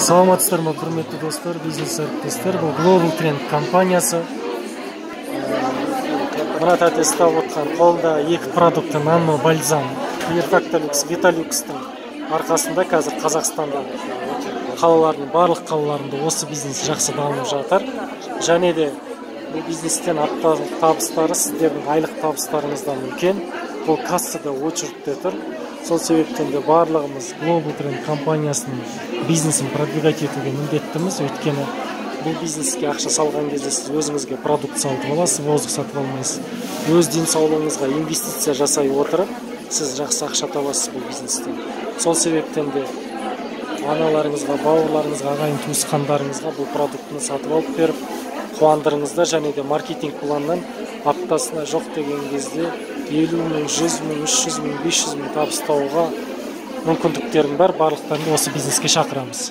Саламатсыздарбы, құрметті достар, бизнес әріптестер. Бұл Global Trend компаниясы. Мына тәтестап отқан қолда екі продукты Nano Бальзам, Perfectalux, Vitalux'тың арқасында қазір Қазақстанда барлық қалаларында осы бизнес жақсы дамып жатыр. Және де бұл бизнестен апталық табыстары сіздердің айлық табыстарыңыздан үлкен. Бұл кассада очередьте тұр. Сол себептен де барлығымыз Global Trend компаниясының бизнесін продвигать етуге міндеттіміз. Өйткені бұл бизнеске ақша салған кезде сіз өзіңізге продукт сатып аласыз, озық сатып алмайсыз. Өз денсаулығыңызға инвестиция жасай отырып, сіз жақсы ақша табасыз бұл бизнестен. Сол себептен де аналарыңызға, бауырларыңызға, ағайын туысқандарыңызға бұл продуктыны сатып алып беріп, қуандырыңыздар. Және де маркетинг планынан аптасына жоқ деген кезде 50 мың, 100 мың, 300 мың, 500 мың табыстауға мүмкіндіктерің бар. Барлықтарыңды осы бизнеске шақырамыз.